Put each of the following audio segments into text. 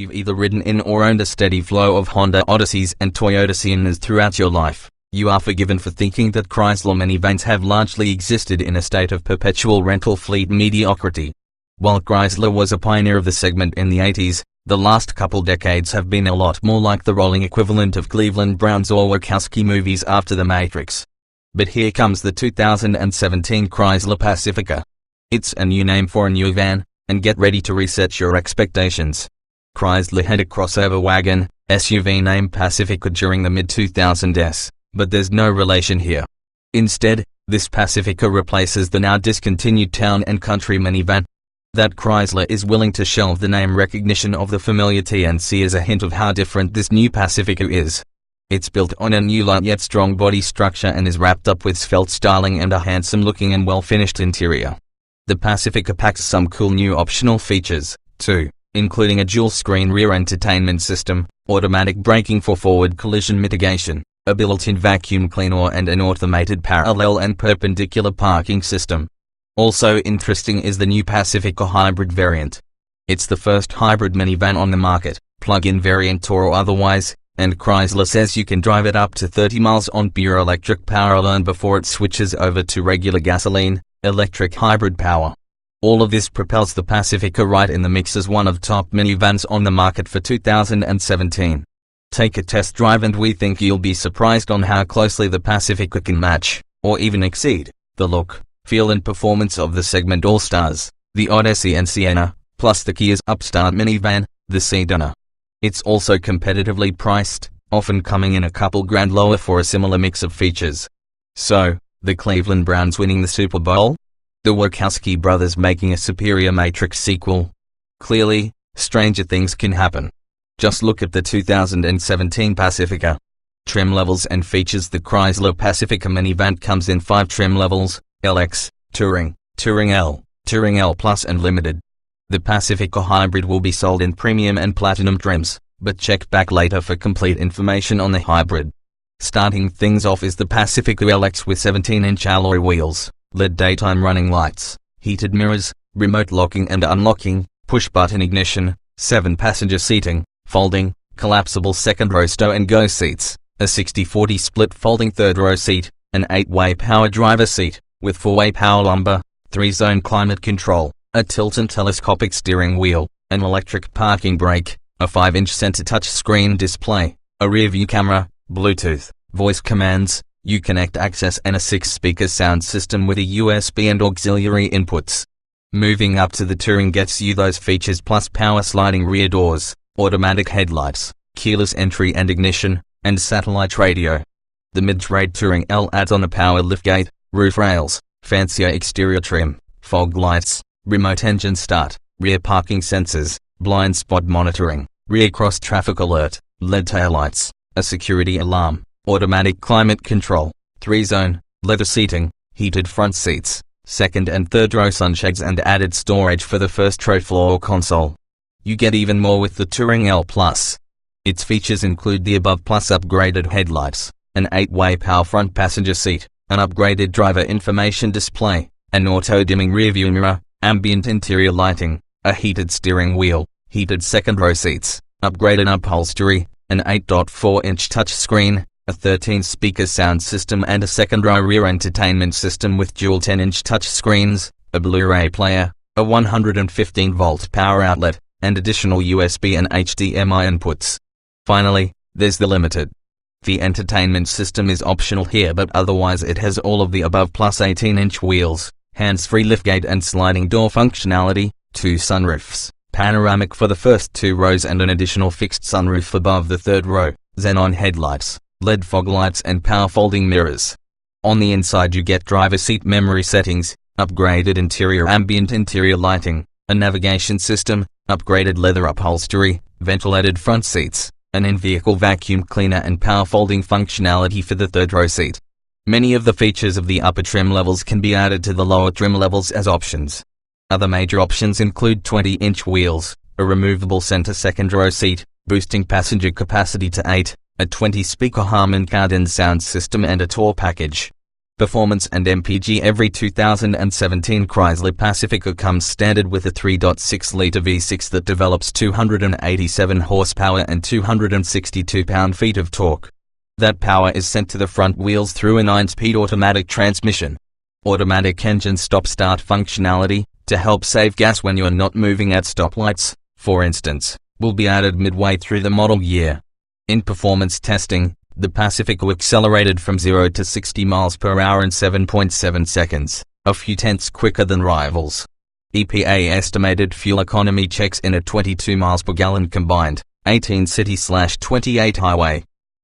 you've either ridden in or owned a steady flow of Honda Odysseys and Toyota Siennas throughout your life, you are forgiven for thinking that Chrysler minivans have largely existed in a state of perpetual rental fleet mediocrity. While Chrysler was a pioneer of the segment in the 80s, the last couple decades have been a lot more like the rolling equivalent of Cleveland Browns or Wachowski movies after The Matrix. But here comes the 2017 Chrysler Pacifica. It's a new name for a new van, and get ready to reset your expectations. Chrysler had a crossover wagon, SUV named Pacifica during the mid-2000s, but there's no relation here. Instead, this Pacifica replaces the now discontinued town and country minivan. That Chrysler is willing to shelve the name recognition of the familiar T&C as a hint of how different this new Pacifica is. It's built on a new light yet strong body structure and is wrapped up with svelte styling and a handsome looking and well finished interior. The Pacifica packs some cool new optional features, too, including a dual-screen rear entertainment system, automatic braking for forward collision mitigation, a built-in vacuum cleaner and an automated parallel and perpendicular parking system. Also interesting is the new Pacifica hybrid variant. It's the first hybrid minivan on the market, plug-in variant or otherwise, and Chrysler says you can drive it up to 30 miles on pure electric power alone before it switches over to regular gasoline, electric hybrid power. All of this propels the Pacifica right in the mix as one of top minivans on the market for 2017. Take a test drive and we think you'll be surprised on how closely the Pacifica can match, or even exceed, the look, feel and performance of the segment all-stars, the Odyssey and Sienna, plus the Kia's upstart minivan, the Sedona. It's also competitively priced, often coming in a couple grand lower for a similar mix of features. So, the Cleveland Browns winning the Super Bowl? The Wachowski brothers making a superior Matrix sequel? Clearly, stranger things can happen. Just look at the 2017 Pacifica. Trim levels and features. The Chrysler Pacifica minivan comes in 5 trim levels: LX, Touring, Touring L, Touring L Plus and Limited. The Pacifica Hybrid will be sold in premium and platinum trims, but check back later for complete information on the hybrid. Starting things off is the Pacifica LX with 17-inch alloy wheels, LED daytime running lights, heated mirrors, remote locking and unlocking, push-button ignition, 7-passenger seating, folding, collapsible second-row stow-and-go seats, a 60-40 split folding third-row seat, an 8-way power driver seat, with 4-way power lumbar, 3-zone climate control, a tilt and telescopic steering wheel, an electric parking brake, a 5-inch center touchscreen display, a rear-view camera, Bluetooth, voice commands, Uconnect access and a 6-speaker sound system with a USB and auxiliary inputs. Moving up to the Touring gets you those features plus power sliding rear doors, automatic headlights, keyless entry and ignition, and satellite radio. The mid-grade Touring L adds on a power liftgate, roof rails, fancier exterior trim, fog lights, remote engine start, rear parking sensors, blind spot monitoring, rear cross traffic alert, LED taillights, a security alarm, automatic climate control, 3-zone, leather seating, heated front seats, second and third row sunshades and added storage for the first row floor console. You get even more with the Touring L Plus. Its features include the above plus upgraded headlights, an 8-way power front passenger seat, an upgraded driver information display, an auto-dimming rearview mirror, ambient interior lighting, a heated steering wheel, heated second-row seats, upgraded upholstery, an 8.4-inch touchscreen, a 13-speaker sound system and a second-row rear entertainment system with dual 10-inch touchscreens, a Blu-ray player, a 115-volt power outlet, and additional USB and HDMI inputs. Finally, there's the Limited. The entertainment system is optional here, but otherwise it has all of the above plus 18-inch wheels, hands-free liftgate and sliding door functionality, 2 sunroofs, panoramic for the first 2 rows and an additional fixed sunroof above the third row, xenon headlights, LED fog lights and power folding mirrors. On the inside you get driver seat memory settings, upgraded interior ambient interior lighting, a navigation system, upgraded leather upholstery, ventilated front seats, an in-vehicle vacuum cleaner and power folding functionality for the third row seat. Many of the features of the upper trim levels can be added to the lower trim levels as options. Other major options include 20-inch wheels, a removable center second row seat, boosting passenger capacity to 8, a 20-speaker Harman Kardon sound system and a tour package. Performance and MPG. Every 2017 Chrysler Pacifica comes standard with a 3.6-liter V6 that develops 287 horsepower and 262 pound-feet of torque. That power is sent to the front wheels through a 9-speed automatic transmission. Automatic engine stop-start functionality, to help save gas when you're not moving at stoplights, for instance, will be added midway through the model year. In performance testing, the Pacifica accelerated from 0 to 60 miles per hour in 7.7 seconds, a few tenths quicker than rivals. EPA estimated fuel economy checks in at 22 miles per gallon combined, 18 city/28 highway.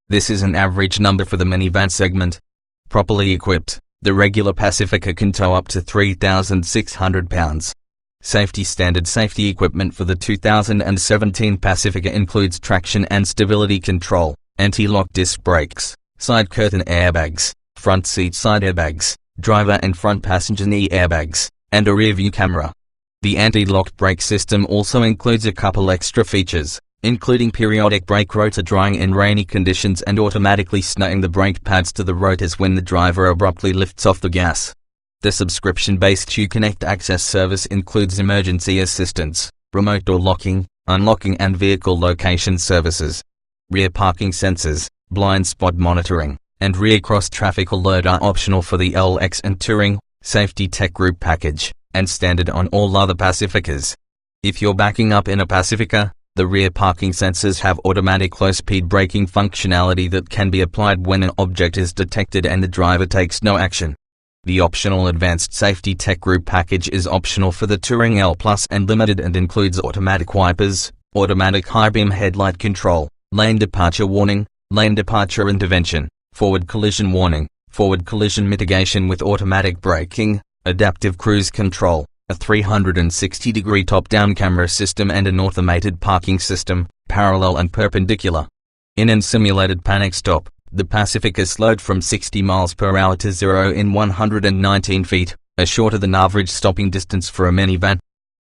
This is an average number for the minivan segment. Properly equipped, the regular Pacifica can tow up to 3,600 pounds. Safety. Standard safety equipment for the 2017 Pacifica includes traction and stability control, anti-lock disc brakes, side curtain airbags, front seat side airbags, driver and front passenger knee airbags, and a rear-view camera. The anti-lock brake system also includes a couple extra features, including periodic brake rotor drying in rainy conditions and automatically snowing the brake pads to the rotors when the driver abruptly lifts off the gas. The subscription-based Uconnect access service includes emergency assistance, remote door locking, unlocking and vehicle location services. Rear parking sensors, blind spot monitoring, and rear cross-traffic alert are optional for the LX and Touring, Safety Tech Group package, and standard on all other Pacificas. If you're backing up in a Pacifica, the rear parking sensors have automatic low-speed braking functionality that can be applied when an object is detected and the driver takes no action. The optional Advanced Safety Tech Group package is optional for the Touring L Plus and Limited and includes automatic wipers, automatic high-beam headlight control, lane departure warning, lane departure intervention, forward collision warning, forward collision mitigation with automatic braking, adaptive cruise control, a 360-degree top-down camera system and an automated parking system, parallel and perpendicular. In an simulated panic stop, the Pacifica slowed from 60 miles per hour to 0 in 119 feet, a shorter than average stopping distance for a minivan.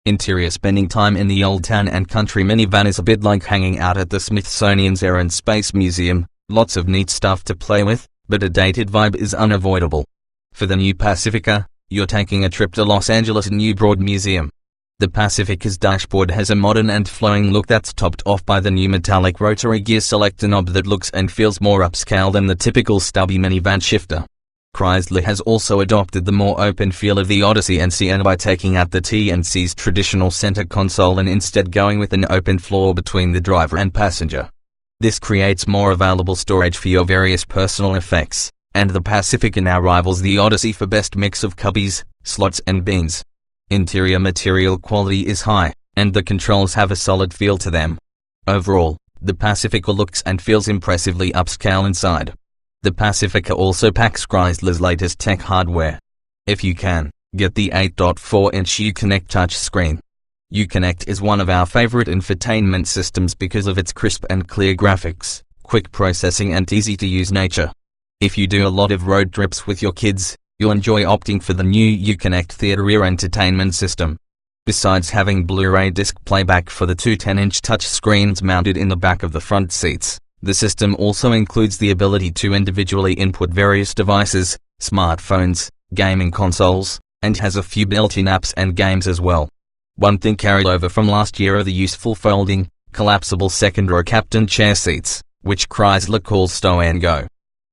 Interior. Spending time in the old town and country minivan is a bit like hanging out at the Smithsonian's Air and Space Museum, lots of neat stuff to play with, but a dated vibe is unavoidable. For the new Pacifica, you're taking a trip to Los Angeles' New Broad Museum. The Pacifica's dashboard has a modern and flowing look that's topped off by the new metallic rotary gear selector knob that looks and feels more upscale than the typical stubby minivan shifter. Chrysler has also adopted the more open feel of the Odyssey and Sienna by taking out the T&C's traditional center console and instead going with an open floor between the driver and passenger. This creates more available storage for your various personal effects, and the Pacifica now rivals the Odyssey for best mix of cubbies, slots and bins. Interior material quality is high, and the controls have a solid feel to them. Overall, the Pacifica looks and feels impressively upscale inside. The Pacifica also packs Chrysler's latest tech hardware. If you can, get the 8.4-inch Uconnect touchscreen. Uconnect is one of our favorite infotainment systems because of its crisp and clear graphics, quick processing and easy-to-use nature. If you do a lot of road trips with your kids, you'll enjoy opting for the new Uconnect Theater Rear Entertainment System. Besides having Blu-ray disc playback for the two 10-inch touchscreens mounted in the back of the front seats, the system also includes the ability to individually input various devices, smartphones, gaming consoles, and has a few built-in apps and games as well. One thing carried over from last year are the useful folding, collapsible second-row captain chair seats, which Chrysler calls Stow and Go.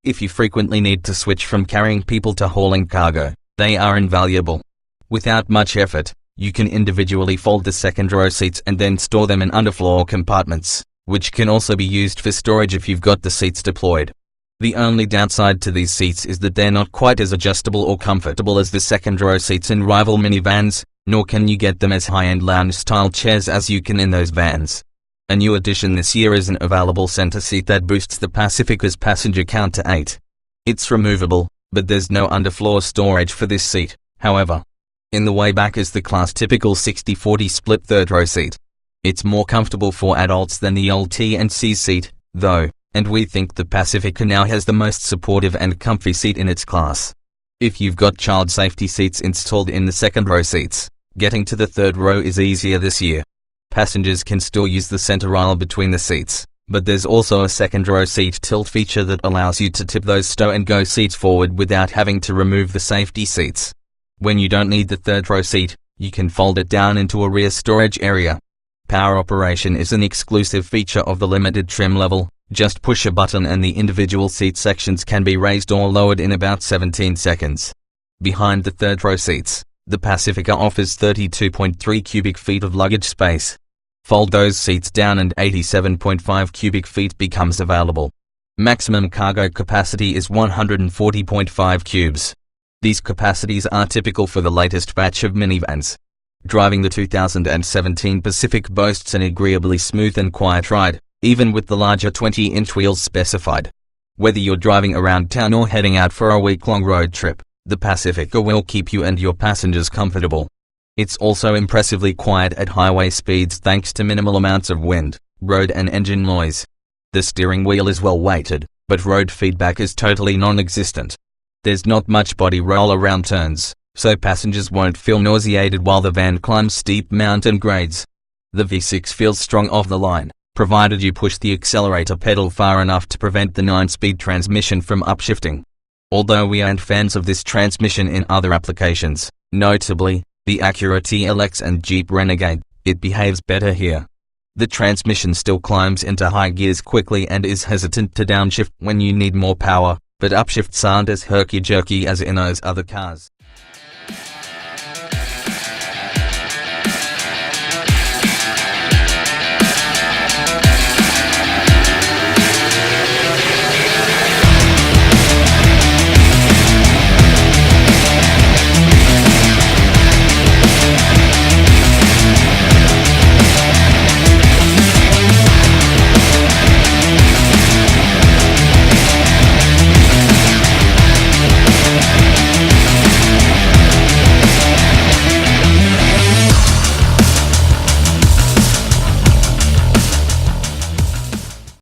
If you frequently need to switch from carrying people to hauling cargo, they are invaluable. Without much effort, you can individually fold the second-row seats and then store them in underfloor compartments, which can also be used for storage if you've got the seats deployed. The only downside to these seats is that they're not quite as adjustable or comfortable as the second-row seats in rival minivans, nor can you get them as high-end lounge-style chairs as you can in those vans. A new addition this year is an available center seat that boosts the Pacifica's passenger count to 8. It's removable, but there's no underfloor storage for this seat, however. In the way back is the class-typical 60-40 split third-row seat. It's more comfortable for adults than the old T&C seat, though, and we think the Pacifica now has the most supportive and comfy seat in its class. If you've got child safety seats installed in the second-row seats, getting to the third row is easier this year. Passengers can still use the center aisle between the seats, But there's also a second row seat tilt feature that allows you to tip those stow-and-go seats forward without having to remove the safety seats. When you don't need the third row seat, you can fold it down into a rear storage area. Power operation is an exclusive feature of the limited trim level. Just push a button and the individual seat sections can be raised or lowered in about 17 seconds. Behind the third row seats, the Pacifica offers 32.3 cubic feet of luggage space. Fold those seats down and 87.5 cubic feet becomes available. Maximum cargo capacity is 140.5 cubes. These capacities are typical for the latest batch of minivans. Driving the 2017 Pacific boasts an agreeably smooth and quiet ride, even with the larger 20-inch wheels specified. Whether you're driving around town or heading out for a week-long road trip, the Pacifica will keep you and your passengers comfortable. It's also impressively quiet at highway speeds thanks to minimal amounts of wind, road and engine noise. The steering wheel is well weighted, but road feedback is totally non-existent. There's not much body roll around turns, so passengers won't feel nauseated while the van climbs steep mountain grades. The V6 feels strong off the line, provided you push the accelerator pedal far enough to prevent the 9-speed transmission from upshifting. Although we aren't fans of this transmission in other applications, notably the Acura TLX and Jeep Renegade, it behaves better here. The transmission still climbs into high gears quickly and is hesitant to downshift when you need more power, but upshifts aren't as herky-jerky as in those other cars.